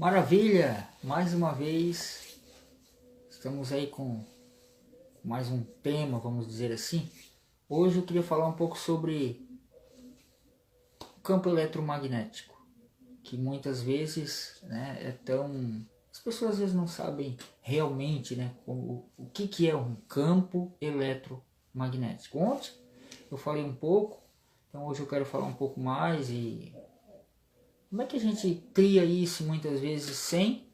Maravilha! Mais uma vez, estamos aí com mais um tema, vamos dizer assim. Hoje eu queria falar um pouco sobre o campo eletromagnético, que muitas vezes, né, as pessoas às vezes não sabem realmente, né, o que é um campo eletromagnético. Ontem eu falei um pouco, então hoje eu quero falar um pouco mais e como é que a gente cria isso muitas vezes sem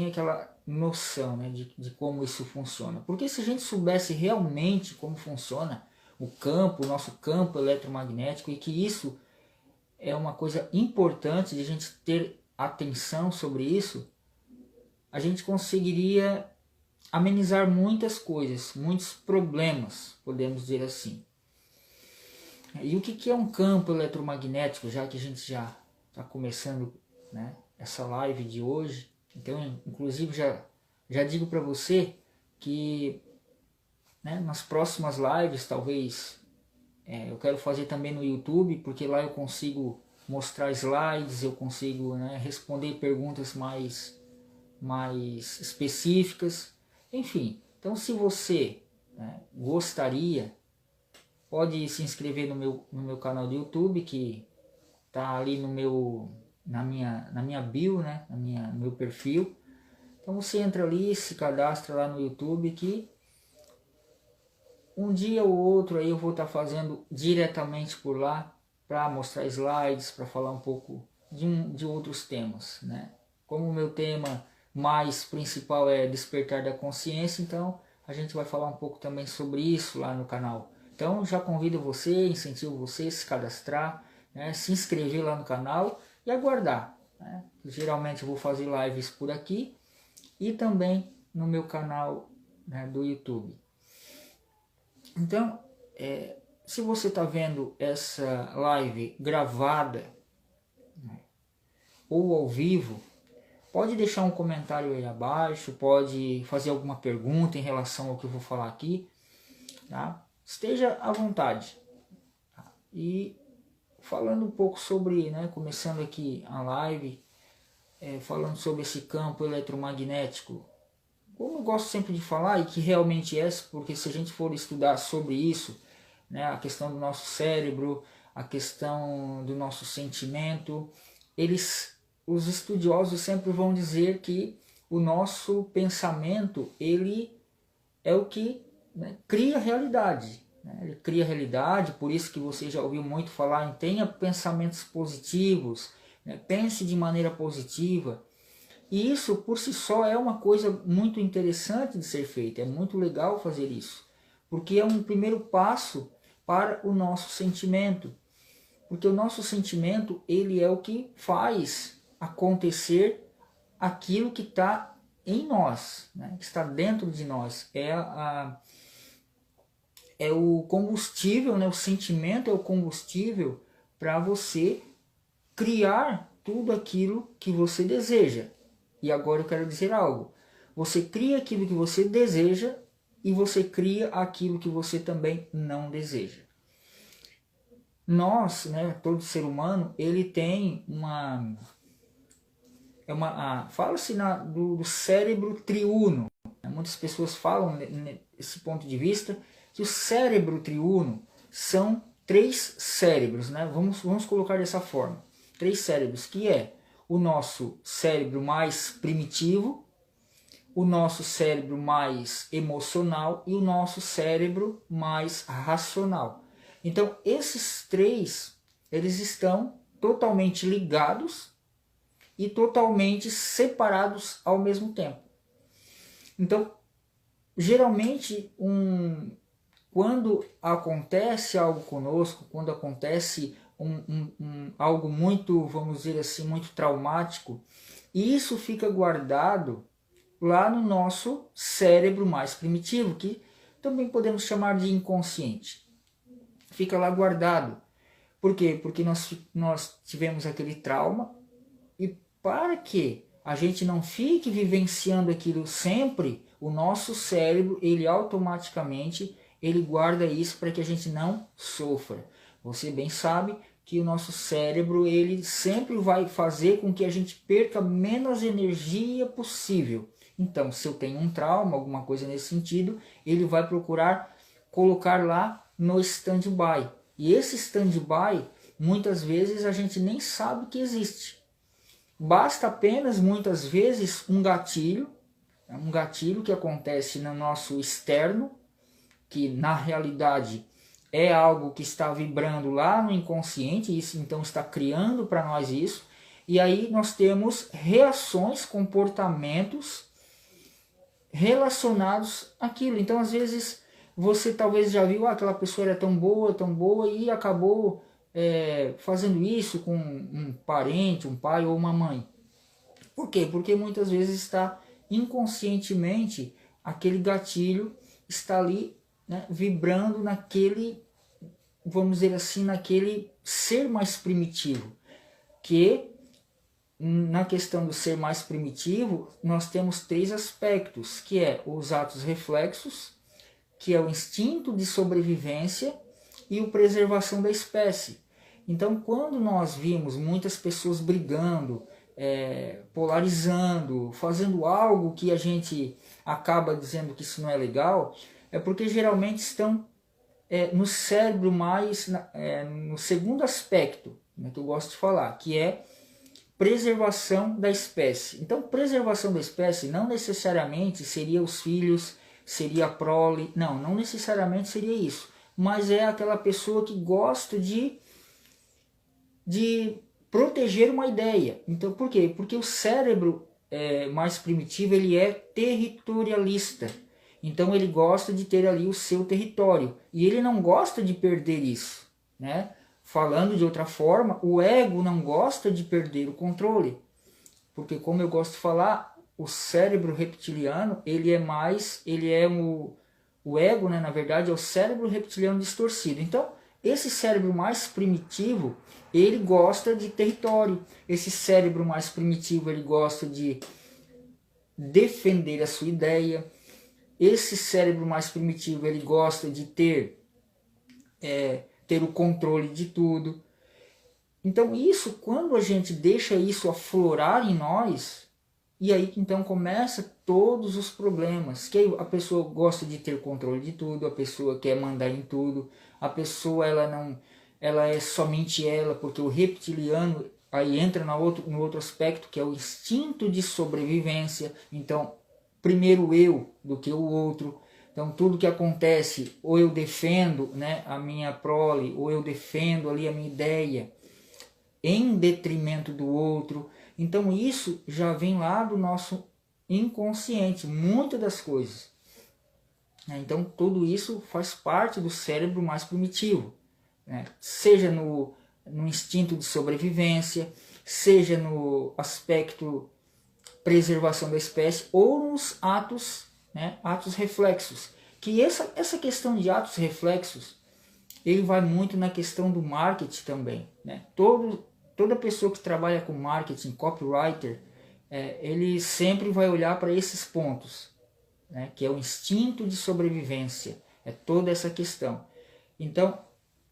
aquela noção, né, de como isso funciona. Porque se a gente soubesse realmente como funciona o nosso campo eletromagnético, e que isso é uma coisa importante de a gente ter atenção sobre isso, a gente conseguiria amenizar muitas coisas, muitos problemas, podemos dizer assim. E o que é um campo eletromagnético, já que a gente já está começando, né, essa live de hoje? Então, inclusive, já digo para você que, né, nas próximas lives, talvez, eu quero fazer também no YouTube, porque lá eu consigo mostrar slides, eu consigo, né, responder perguntas mais específicas. Enfim, então se você, né, gostaria, pode se inscrever no meu canal do YouTube, que tá ali na minha bio, né, no meu perfil. Então você entra ali, se cadastra lá no YouTube, que um dia ou outro aí eu vou estar fazendo diretamente por lá, para mostrar slides, para falar um pouco de outros temas, né? Como o meu tema mais principal é despertar da consciência, então a gente vai falar um pouco também sobre isso lá no canal. Então já convido você, incentivo você a se cadastrar, né, se inscrever lá no canal e aguardar, né? Geralmente eu vou fazer lives por aqui e também no meu canal, né, do YouTube. Então, se você está vendo essa live gravada, né, ou ao vivo, pode deixar um comentário aí abaixo, pode fazer alguma pergunta em relação ao que eu vou falar aqui, tá? Esteja à vontade. Tá? E falando um pouco sobre, né, começando aqui a live, falando sobre esse campo eletromagnético, como eu gosto sempre de falar, e que realmente é, porque se a gente for estudar sobre isso, né, a questão do nosso cérebro, a questão do nosso sentimento, os estudiosos sempre vão dizer que o nosso pensamento, ele é o que, né, cria a realidade. Né? Ele cria a realidade, por isso que você já ouviu muito falar em tenha pensamentos positivos, né? Pense de maneira positiva. E isso por si só é uma coisa muito interessante de ser feita, é muito legal fazer isso, porque é um primeiro passo para o nosso sentimento, porque o nosso sentimento, ele é o que faz acontecer aquilo que está em nós, né? Que está dentro de nós, é o combustível, né? O sentimento é o combustível para você criar tudo aquilo que você deseja. E agora eu quero dizer algo. Você cria aquilo que você deseja e você cria aquilo que você também não deseja. Nós, né, todo ser humano, ele tem fala-se do cérebro triuno. Muitas pessoas falam nesse ponto de vista que o cérebro triuno são três cérebros, né? Vamos colocar dessa forma. Três cérebros, que é o nosso cérebro mais primitivo, o nosso cérebro mais emocional e o nosso cérebro mais racional. Então, esses três, eles estão totalmente ligados e totalmente separados ao mesmo tempo. Então, geralmente, quando acontece algo conosco, quando acontece algo muito, vamos dizer assim, muito traumático, isso fica guardado lá no nosso cérebro mais primitivo, que também podemos chamar de inconsciente. Fica lá guardado. Por quê? Porque nós tivemos aquele trauma, e para que a gente não fique vivenciando aquilo sempre, o nosso cérebro, ele automaticamente, ele guarda isso para que a gente não sofra. Você bem sabe que o nosso cérebro ele sempre vai fazer com que a gente perca menos energia possível. Então, se eu tenho um trauma, alguma coisa nesse sentido, ele vai procurar colocar lá no stand-by. E esse stand-by, muitas vezes a gente nem sabe que existe. Basta apenas, muitas vezes, um gatilho que acontece no nosso externo, que na realidade é algo que está vibrando lá no inconsciente, isso então está criando para nós isso, e aí nós temos reações, comportamentos relacionados àquilo. Então às vezes você talvez já viu, aquela pessoa era tão boa e acabou fazendo isso com um parente, um pai ou uma mãe. Por quê? Porque muitas vezes está inconscientemente, aquele gatilho está ali, né, vibrando naquele, vamos dizer assim, naquele ser mais primitivo. Que na questão do ser mais primitivo, nós temos 3 aspectos, que é os atos reflexos, que é o instinto de sobrevivência e o preservação da espécie. Então, quando nós vimos muitas pessoas brigando, polarizando, fazendo algo que a gente acaba dizendo que isso não é legal, é porque geralmente estão no cérebro mais, no segundo aspecto, né, que eu gosto de falar, que é preservação da espécie. Então, preservação da espécie não necessariamente seria os filhos, seria a prole, não necessariamente seria isso, mas é aquela pessoa que gosta de proteger uma ideia. Então, por quê? Porque o cérebro mais primitivo ele é territorialista. Então ele gosta de ter ali o seu território e ele não gosta de perder isso, né? Falando de outra forma, o ego não gosta de perder o controle, porque como eu gosto de falar, o cérebro reptiliano ele é o ego, né? Na verdade é o cérebro reptiliano distorcido. Então esse cérebro mais primitivo ele gosta de território. Esse cérebro mais primitivo ele gosta de defender a sua ideia. Esse cérebro mais primitivo ele gosta de ter o controle de tudo. Então isso, quando a gente deixa isso aflorar em nós, e aí então começa todos os problemas. Que aí a pessoa gosta de ter controle de tudo, a pessoa quer mandar em tudo, a pessoa ela é somente ela, porque o reptiliano aí entra no outro aspecto, que é o instinto de sobrevivência. Então primeiro eu do que o outro. Então tudo que acontece, ou eu defendo, né, a minha prole, ou eu defendo ali a minha ideia em detrimento do outro. Então isso já vem lá do nosso inconsciente, muitas das coisas. Então tudo isso faz parte do cérebro mais primitivo, né? Seja no instinto de sobrevivência, seja no aspecto preservação da espécie ou nos atos, né, atos reflexos. Que essa questão de atos reflexos, ele vai muito na questão do marketing também, né? Toda pessoa que trabalha com marketing, copywriter, ele sempre vai olhar para esses pontos, né, que é o instinto de sobrevivência, é toda essa questão. Então,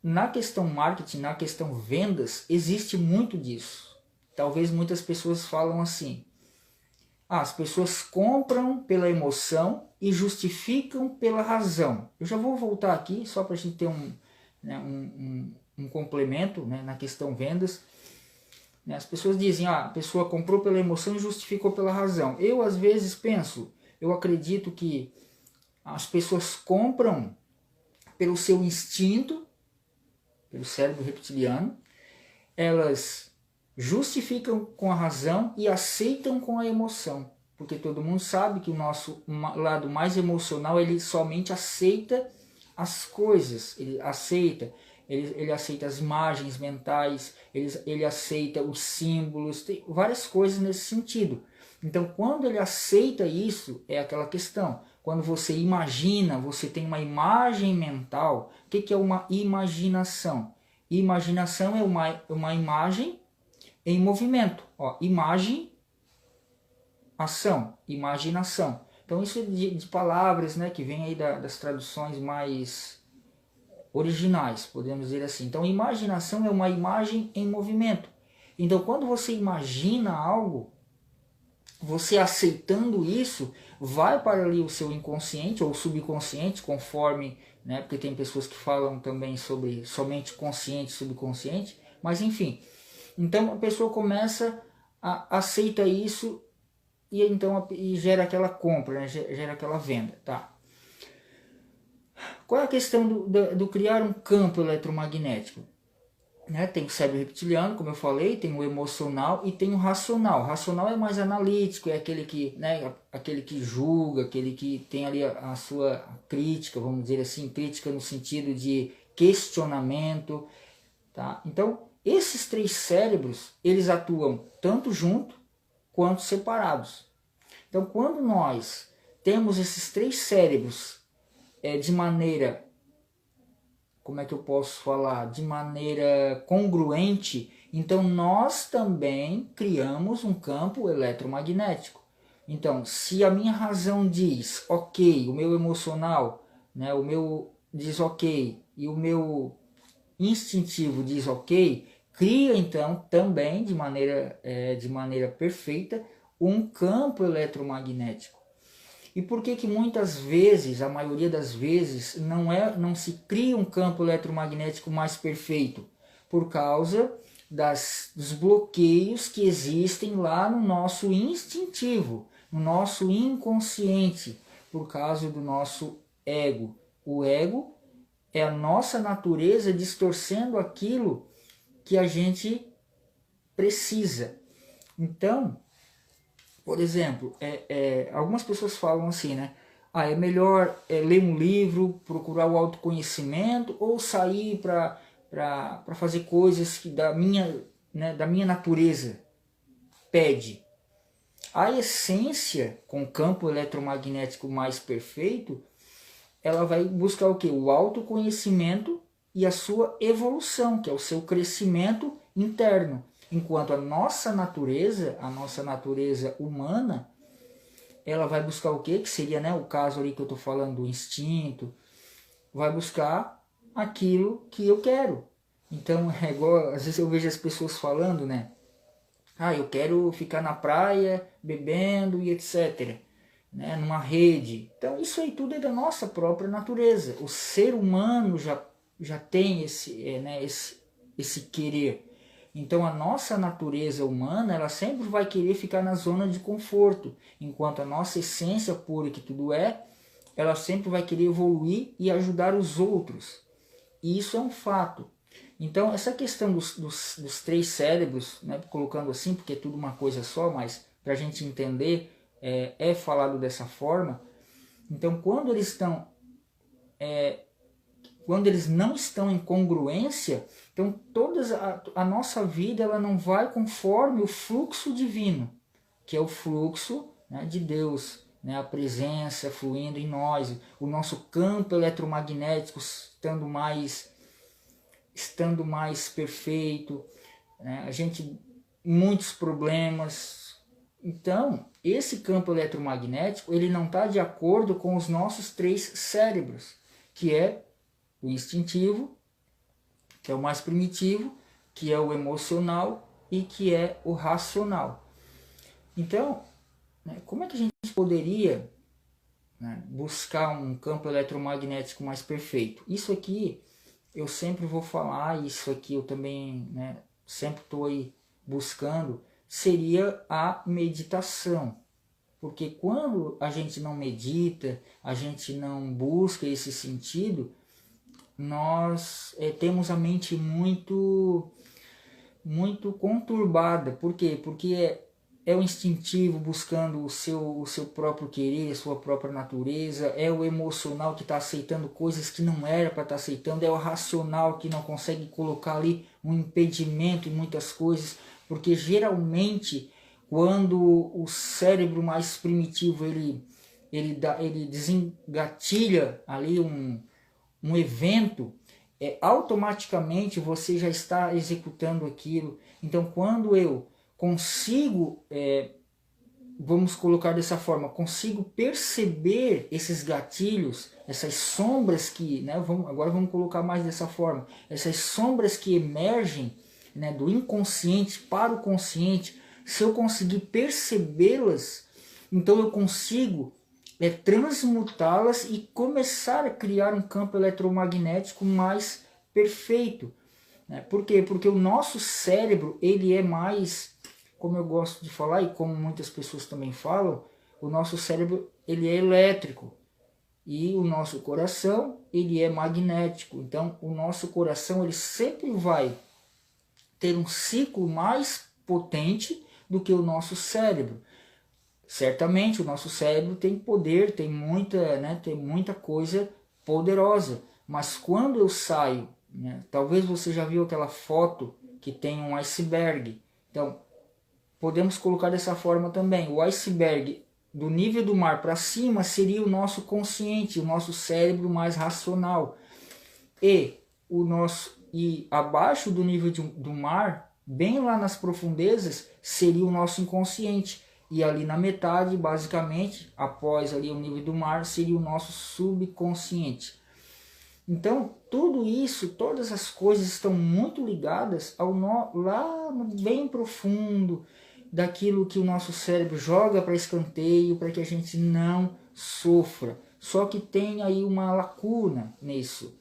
na questão marketing, na questão vendas, existe muito disso. Talvez muitas pessoas falam assim: as pessoas compram pela emoção e justificam pela razão. Eu já vou voltar aqui, só para a gente ter um complemento, né, na questão vendas. As pessoas dizem, a pessoa comprou pela emoção e justificou pela razão. Eu às vezes penso, eu acredito que as pessoas compram pelo seu instinto, pelo cérebro reptiliano, elas justificam com a razão e aceitam com a emoção. Porque todo mundo sabe que o nosso lado mais emocional, ele somente aceita as coisas, ele aceita as imagens mentais, ele aceita os símbolos, tem várias coisas nesse sentido. Então quando ele aceita isso, é aquela questão, quando você imagina, você tem uma imagem mental. O que é uma imaginação? Imaginação é uma imagem em movimento. Imagem, ação, imaginação. Então isso é de palavras, né, que vem aí das traduções mais originais, podemos dizer assim. Então, imaginação é uma imagem em movimento. Então, quando você imagina algo, você aceitando isso, vai para ali o seu inconsciente ou subconsciente, conforme, né, porque tem pessoas que falam também sobre somente consciente e subconsciente, mas enfim. Então, a pessoa começa a aceita isso e então e gera aquela compra, né, gera aquela venda, tá? Qual é a questão do criar um campo eletromagnético? Né? Tem o cérebro reptiliano, como eu falei, tem o emocional e tem o racional. O racional é mais analítico, é aquele que, né, aquele que julga, aquele que tem ali a sua crítica, vamos dizer assim, crítica no sentido de questionamento. Tá? Então, esses três cérebros, eles atuam tanto junto quanto separados. Então, quando nós temos esses três cérebros de maneira, como é que eu posso falar, de maneira congruente, então nós também criamos um campo eletromagnético. Então, se a minha razão diz ok, o meu emocional, né, o meu diz ok e o meu instintivo diz ok, cria então também de maneira perfeita um campo eletromagnético. E por que muitas vezes, a maioria das vezes, não se cria um campo eletromagnético mais perfeito? Por causa dos bloqueios que existem lá no nosso instintivo, no nosso inconsciente, por causa do nosso ego. O ego é a nossa natureza distorcendo aquilo que a gente precisa. Então, por exemplo, algumas pessoas falam assim, né? É melhor ler um livro, procurar o autoconhecimento ou sair para fazer coisas que da minha natureza pede. A essência, com o campo eletromagnético mais perfeito, ela vai buscar o quê? O autoconhecimento e a sua evolução, que é o seu crescimento interno. Enquanto a nossa natureza humana, ela vai buscar o quê? Que seria, né, o caso ali que eu estou falando do instinto, vai buscar aquilo que eu quero. Então, é igual, às vezes eu vejo as pessoas falando, né? Eu quero ficar na praia, bebendo e etc. Né, numa rede. Então, isso aí tudo é da nossa própria natureza. O ser humano já tem esse querer. Então a nossa natureza humana, ela sempre vai querer ficar na zona de conforto, enquanto a nossa essência pura, que tudo é, ela sempre vai querer evoluir e ajudar os outros. E isso é um fato. Então essa questão dos três cérebros, né, colocando assim, porque é tudo uma coisa só, mas para a gente entender, é falado dessa forma. Então quando eles não estão em congruência, então a nossa vida ela não vai conforme o fluxo divino, que é o fluxo, né, de Deus, né, a presença fluindo em nós, o nosso campo eletromagnético estando mais perfeito, né, muitos problemas. Então, esse campo eletromagnético ele não está de acordo com os nossos três cérebros, que é o instintivo, que é o mais primitivo, que é o emocional e que é o racional. Então, né, como é que a gente poderia, né, buscar um campo eletromagnético mais perfeito? Isso aqui eu sempre vou falar, isso aqui eu também, né, sempre estou aí buscando, seria a meditação. Porque quando a gente não medita, a gente não busca esse sentido, nós temos a mente muito conturbada. Por quê? Porque é o instintivo buscando o seu próprio querer, a sua própria natureza, é o emocional que está aceitando coisas que não era para estar aceitando, é o racional que não consegue colocar ali um impedimento em muitas coisas, porque geralmente quando o cérebro mais primitivo ele desengatilha ali um evento, automaticamente você já está executando aquilo. Então quando eu consigo vamos colocar dessa forma, consigo perceber esses gatilhos, essas sombras que, né, agora vamos colocar mais dessa forma, essas sombras que emergem, né, do inconsciente para o consciente. Se eu conseguir percebê-las, então eu consigo transmutá-las e começar a criar um campo eletromagnético mais perfeito. Né? Por quê? Porque o nosso cérebro, ele é mais, como eu gosto de falar e como muitas pessoas também falam, o nosso cérebro, ele é elétrico e o nosso coração, ele é magnético. Então o nosso coração, ele sempre vai ter um ciclo mais potente do que o nosso cérebro. Certamente o nosso cérebro tem poder, tem muita coisa poderosa, mas quando eu saio, né, talvez você já viu aquela foto que tem um iceberg. Então podemos colocar dessa forma também. O iceberg, do nível do mar para cima, seria o nosso consciente, o nosso cérebro mais racional, e abaixo do nível do mar, bem lá nas profundezas, seria o nosso inconsciente. E ali na metade, basicamente, após ali o nível do mar, seria o nosso subconsciente. Então, tudo isso, todas as coisas estão muito ligadas lá bem profundo, daquilo que o nosso cérebro joga para escanteio, para que a gente não sofra. Só que tem aí uma lacuna nisso.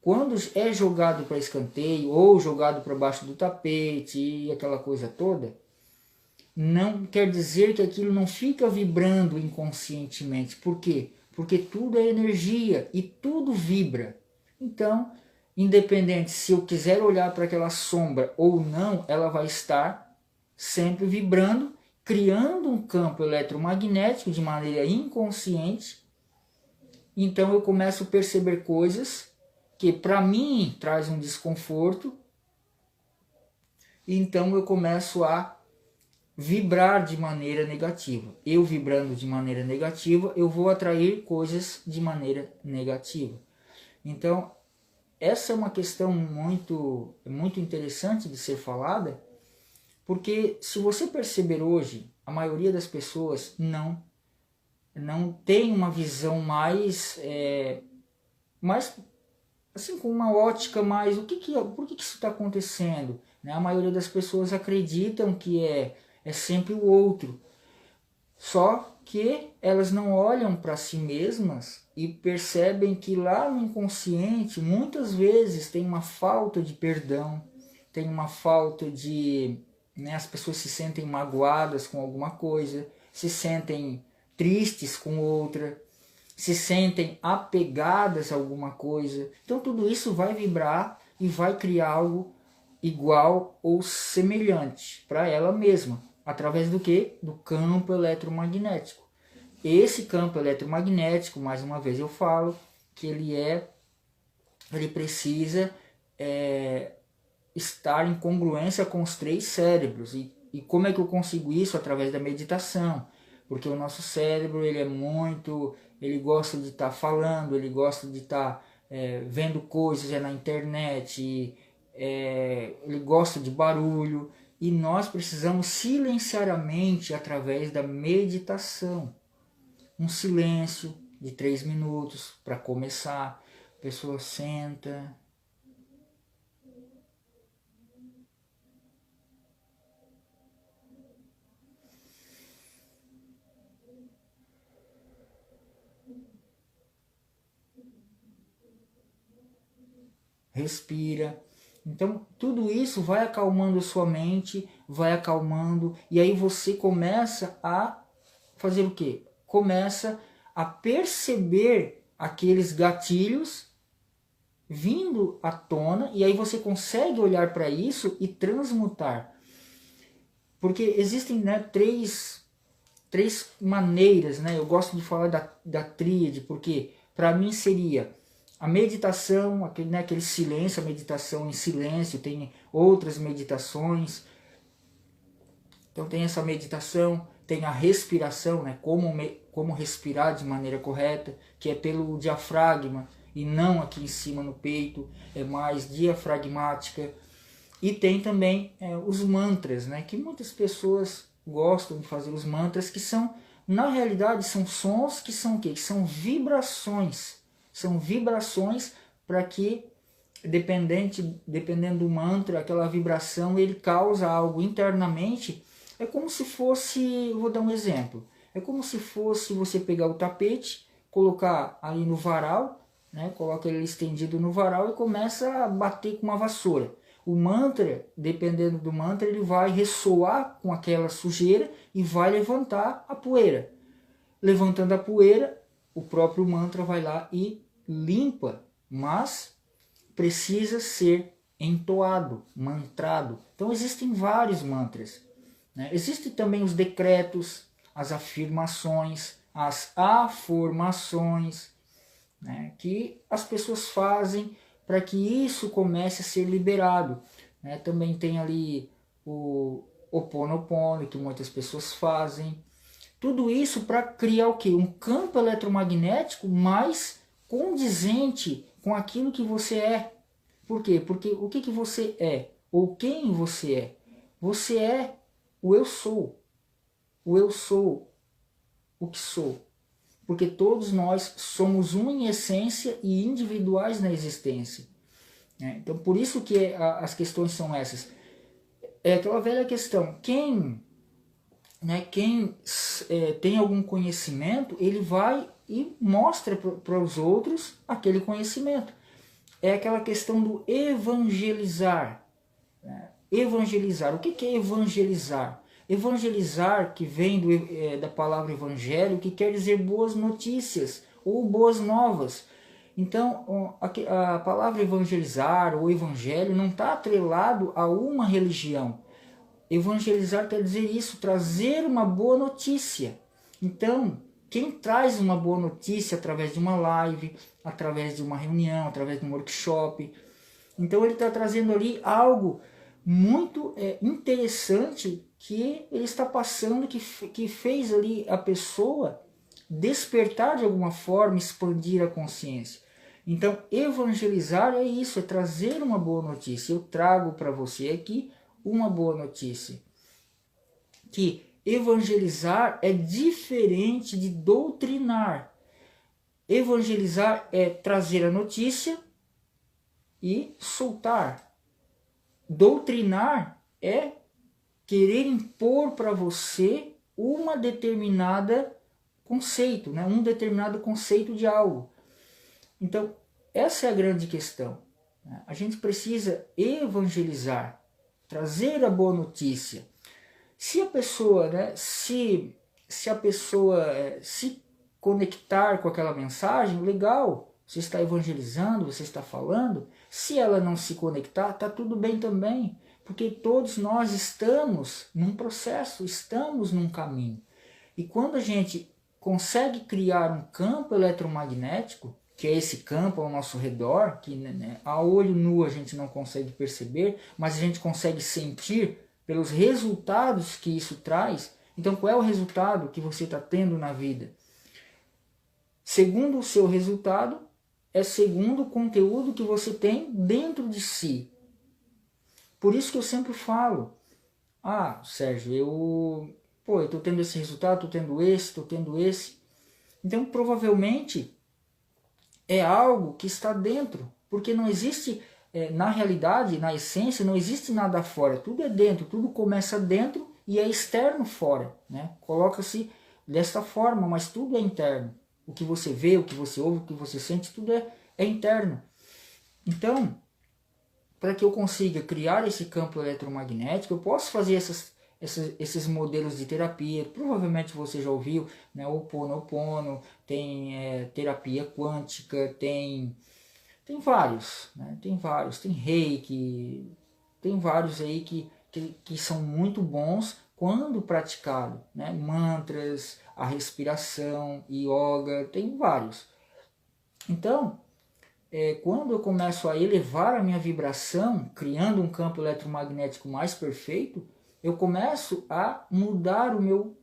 Quando é jogado para escanteio ou jogado para baixo do tapete e aquela coisa toda, não quer dizer que aquilo não fica vibrando inconscientemente. Por quê? Porque tudo é energia e tudo vibra. Então, independente se eu quiser olhar para aquela sombra ou não, ela vai estar sempre vibrando, criando um campo eletromagnético de maneira inconsciente. Então eu começo a perceber coisas que para mim traz um desconforto. Então eu começo a vibrar de maneira negativa. Eu vibrando de maneira negativa, eu vou atrair coisas de maneira negativa. Então, essa é uma questão muito interessante de ser falada, porque se você perceber hoje, a maioria das pessoas não tem uma visão mais assim, com uma ótica mais, por que isso está acontecendo? Né? A maioria das pessoas acreditam que é sempre o outro. Só que elas não olham para si mesmas e percebem que lá no inconsciente, muitas vezes, tem uma falta de perdão, tem uma falta de... Né, as pessoas se sentem magoadas com alguma coisa, se sentem tristes com outra, se sentem apegadas a alguma coisa. Então tudo isso vai vibrar e vai criar algo igual ou semelhante para ela mesma. Através do quê? Do campo eletromagnético. Esse campo eletromagnético, mais uma vez eu falo, que ele precisa estar em congruência com os 3 cérebros. E como é que eu consigo isso? Através da meditação. Porque o nosso cérebro, ele gosta de estar falando, ele gosta de estar vendo coisas na internet, ele gosta de barulho. E nós precisamos silenciar a mente através da meditação. Um silêncio de 3 minutos para começar. A pessoa senta. Respira. Então tudo isso vai acalmando a sua mente, vai acalmando, e aí você começa a fazer o quê? Começa a perceber aqueles gatilhos vindo à tona, e aí você consegue olhar para isso e transmutar. Porque existem, né, três maneiras, né? Eu gosto de falar da tríade, porque para mim seria a meditação, aquele silêncio, a meditação em silêncio, tem outras meditações. Então tem essa meditação, tem a respiração, né? Como respirar de maneira correta, que é pelo diafragma e não aqui em cima no peito, é mais diafragmática. E tem também os mantras, né? Que muitas pessoas gostam de fazer os mantras, que são, na realidade, são sons que são o quê? Que são vibrações. São vibrações para que, dependendo do mantra, aquela vibração, ele causa algo internamente. É como se fosse, vou dar um exemplo, é como se fosse você pegar o tapete, colocar ali no varal, né? Coloca ele estendido no varal e começa a bater com uma vassoura. O mantra, dependendo do mantra, ele vai ressoar com aquela sujeira e vai levantar a poeira. Levantando a poeira, o próprio mantra vai lá e limpa, mas precisa ser entoado, mantrado. Então existem vários mantras, né? Existem também os decretos, as afirmações, as aformações, né, que as pessoas fazem para que isso comece a ser liberado, né? Também tem ali o Ho'oponopono, que muitas pessoas fazem. Tudo isso para criar o quê? Um campo eletromagnético mais condizente com aquilo que você é. Por quê? Porque o que você é? Ou quem você é? Você é o eu sou. O eu sou o que sou. Porque todos nós somos um em essência e individuais na existência. Então, por isso que as questões são essas. É aquela velha questão, quem tem algum conhecimento, ele vai e mostra para os outros aquele conhecimento. É aquela questão do evangelizar. Evangelizar. O que é evangelizar? Evangelizar, que vem da palavra evangelho, que quer dizer boas notícias ou boas novas. Então, a palavra evangelizar ou evangelho não está atrelado a uma religião. Evangelizar quer dizer isso, trazer uma boa notícia. Então, quem traz uma boa notícia através de uma live, através de uma reunião, através de um workshop, então ele está trazendo ali algo muito interessante que ele está passando, que fez ali a pessoa despertar de alguma forma, expandir a consciência. Então, evangelizar é isso, é trazer uma boa notícia. Eu trago para você aqui uma boa notícia. Que evangelizar é diferente de doutrinar. Evangelizar é trazer a notícia e soltar. Doutrinar é querer impor para você uma determinada conceito, né? Um determinado conceito de algo. Então, essa é a grande questão. A gente precisa evangelizar, trazer a boa notícia. Se a pessoa, se a pessoa se conectar com aquela mensagem, legal, você está evangelizando, você está falando. Se ela não se conectar, está tudo bem também, porque todos nós estamos num processo, estamos num caminho. E quando a gente consegue criar um campo eletromagnético, que é esse campo ao nosso redor, que a olho nu a gente não consegue perceber, mas a gente consegue sentir pelos resultados que isso traz. Então, qual é o resultado que você está tendo na vida? Segundo o seu resultado, é segundo o conteúdo que você tem dentro de si. Por isso que eu sempre falo, Sérgio, eu estou tendo esse resultado, estou tendo esse. Então, provavelmente, é algo que está dentro, porque não existe, na realidade, na essência, não existe nada fora, tudo é dentro, tudo começa dentro e é externo fora, né? Coloca-se desta forma, mas tudo é interno. O que você vê, o que você ouve, o que você sente, tudo é interno. Então, para que eu consiga criar esse campo eletromagnético, eu posso fazer esses modelos de terapia. Provavelmente você já ouviu, né? O Ho'oponopono, tem terapia quântica, tem vários, né? Tem Reiki, tem vários aí que são muito bons quando praticado, né? Mantras, a respiração, yoga, tem vários. Então, quando eu começo a elevar a minha vibração, criando um campo eletromagnético mais perfeito, eu começo a mudar o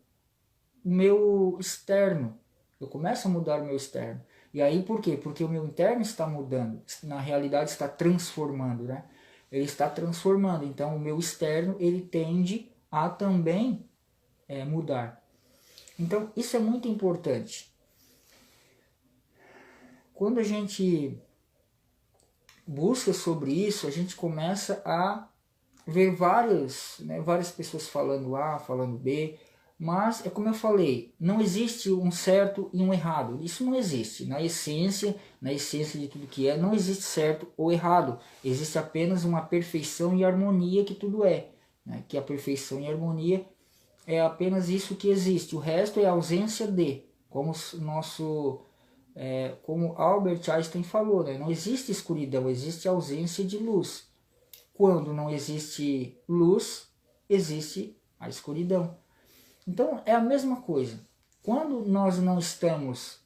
meu externo. Eu começo a mudar o meu externo. E aí por quê? Porque o meu interno está mudando. Na realidade está transformando, né? Ele está transformando. Então o meu externo, ele tende a também mudar. Então isso é muito importante. Quando a gente busca sobre isso, a gente começa a ver várias pessoas falando A, falando B, mas é como eu falei, não existe um certo e um errado. Isso não existe. Na essência de tudo que é, não existe certo ou errado. Existe apenas uma perfeição e harmonia que tudo é. Né? Que a perfeição e a harmonia é apenas isso que existe. O resto é ausência de. Como Albert Einstein falou, né? Não existe escuridão, existe ausência de luz. Quando não existe luz, existe a escuridão. Então é a mesma coisa. Quando nós não estamos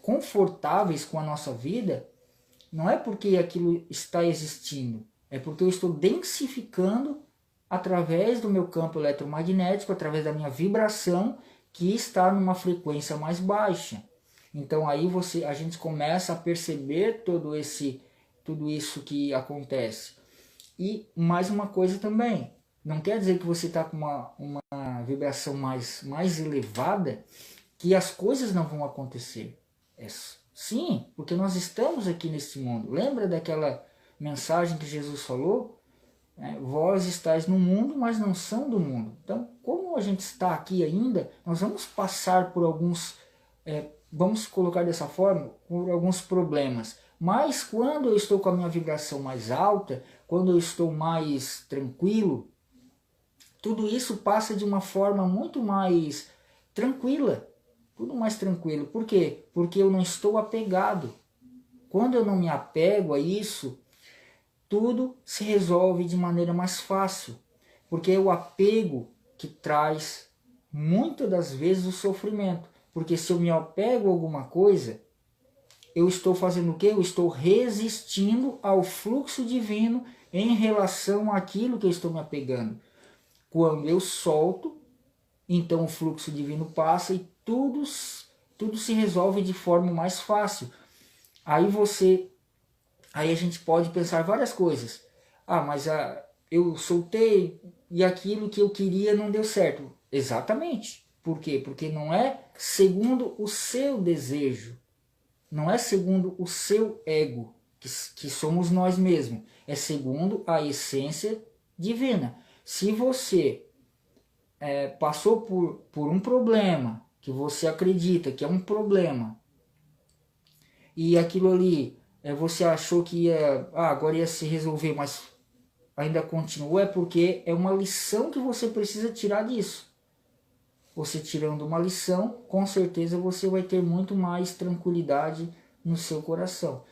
confortáveis com a nossa vida, não é porque aquilo está existindo, é porque eu estou densificando através do meu campo eletromagnético, através da minha vibração, que está numa frequência mais baixa. Então aí a gente começa a perceber tudo isso que acontece. E mais uma coisa também, não quer dizer que você está com uma vibração mais elevada que as coisas não vão acontecer. Sim, porque nós estamos aqui neste mundo. Lembra daquela mensagem que Jesus falou? Vós estáis no mundo, mas não são do mundo. Então, como a gente está aqui ainda, nós vamos passar por alguns, vamos colocar dessa forma, por alguns problemas. Mas quando eu estou com a minha vibração mais alta, quando eu estou mais tranquilo, tudo isso passa de uma forma muito mais tranquila. Tudo mais tranquilo. Por quê? Porque eu não estou apegado. Quando eu não me apego a isso, tudo se resolve de maneira mais fácil. Porque é o apego que traz muitas das vezes o sofrimento. Porque se eu me apego a alguma coisa, eu estou fazendo o quê? Eu estou resistindo ao fluxo divino em relação àquilo que eu estou me apegando. Quando eu solto, então o fluxo divino passa e tudo se resolve de forma mais fácil. Aí a gente pode pensar várias coisas. Mas eu soltei e aquilo que eu queria não deu certo. Exatamente. Por quê? Porque não é segundo o seu desejo. Não é segundo o seu ego, que somos nós mesmos. É segundo a essência divina. Se você passou por um problema, que você acredita que é um problema, e aquilo ali você achou que agora ia se resolver, mas ainda continua, é porque é uma lição que você precisa tirar disso. Você tirando uma lição, com certeza você vai ter muito mais tranquilidade no seu coração.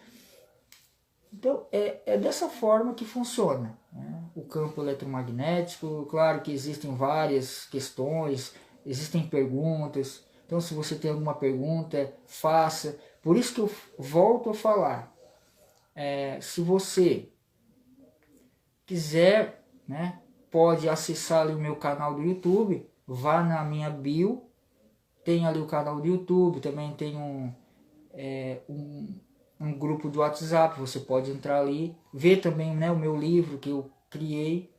Então é dessa forma que funciona, né? O campo eletromagnético. Claro que existem várias questões, existem perguntas. Então se você tem alguma pergunta, faça. Por isso que eu volto a falar. Se você quiser, né, pode acessar ali o meu canal do YouTube. Vá na minha bio, tem ali o canal do YouTube, também tem um grupo do WhatsApp, você pode entrar ali, ver também, né, o meu livro que eu criei.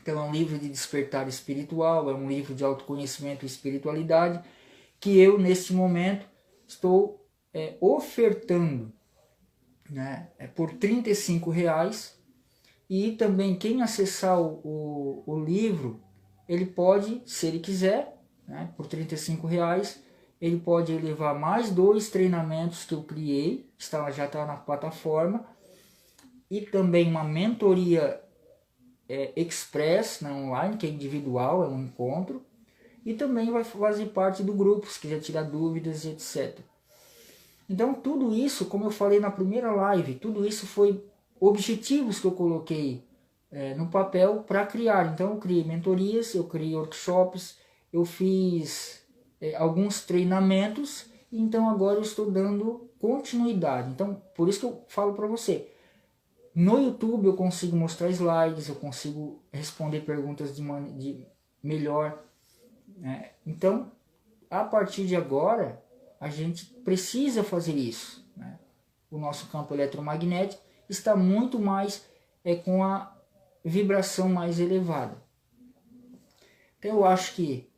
Então é um livro de despertar espiritual, é um livro de autoconhecimento e espiritualidade, que eu neste momento estou ofertando, né, por R$35, e também quem acessar o livro, ele pode, se ele quiser, né, por R$35, ele pode levar mais 2 treinamentos que eu criei, já está na plataforma, e também uma mentoria express, né, online, que é individual, é um encontro, e também vai fazer parte do grupo, se quiser tirar dúvidas, etc. Então tudo isso, como eu falei na primeira live, tudo isso foi objetivos que eu coloquei no papel para criar. Então eu criei mentorias, eu criei workshops, eu fiz alguns treinamentos, então agora eu estou dando continuidade. Então por isso que eu falo para você, no YouTube eu consigo mostrar slides, eu consigo responder perguntas de melhor, né? Então a partir de agora a gente precisa fazer isso, né? O nosso campo eletromagnético está muito mais com a vibração mais elevada. Então eu acho que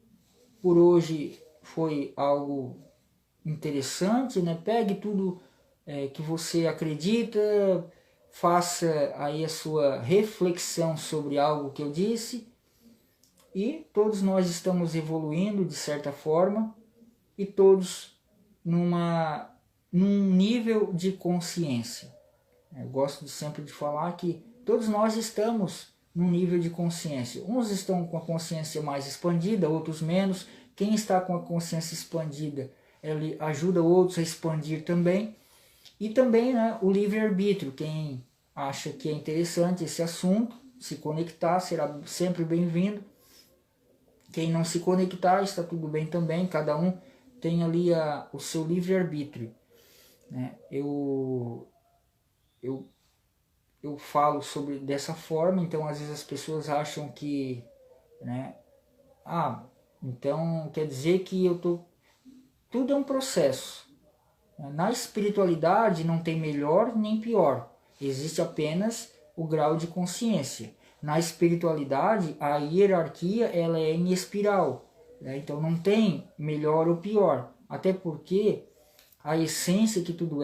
por hoje foi algo interessante, né? Pegue tudo que você acredita, faça aí a sua reflexão sobre algo que eu disse, e todos nós estamos evoluindo de certa forma, e todos num nível de consciência. Eu gosto sempre de falar que todos nós estamos num nível de consciência. Uns estão com a consciência mais expandida, outros menos. Quem está com a consciência expandida, ele ajuda outros a expandir também. E também, né, o livre-arbítrio. Quem acha que é interessante esse assunto, se conectar, será sempre bem-vindo. Quem não se conectar, está tudo bem também. Cada um tem ali o seu livre-arbítrio. Né? Eu falo sobre dessa forma, então às vezes as pessoas acham que, né, então quer dizer que tudo é um processo. Na espiritualidade não tem melhor nem pior, existe apenas o grau de consciência. Na espiritualidade a hierarquia ela é em espiral, né? Então não tem melhor ou pior, até porque a essência que tudo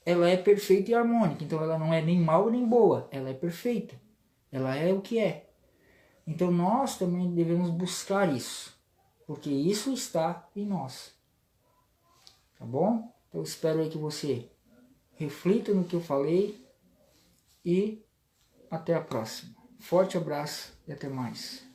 ela é perfeita e harmônica, então ela não é nem mal nem boa, ela é perfeita, ela é o que é. Então nós também devemos buscar isso, porque isso está em nós, tá bom? Então eu espero aí que você reflita no que eu falei e até a próxima. Forte abraço e até mais.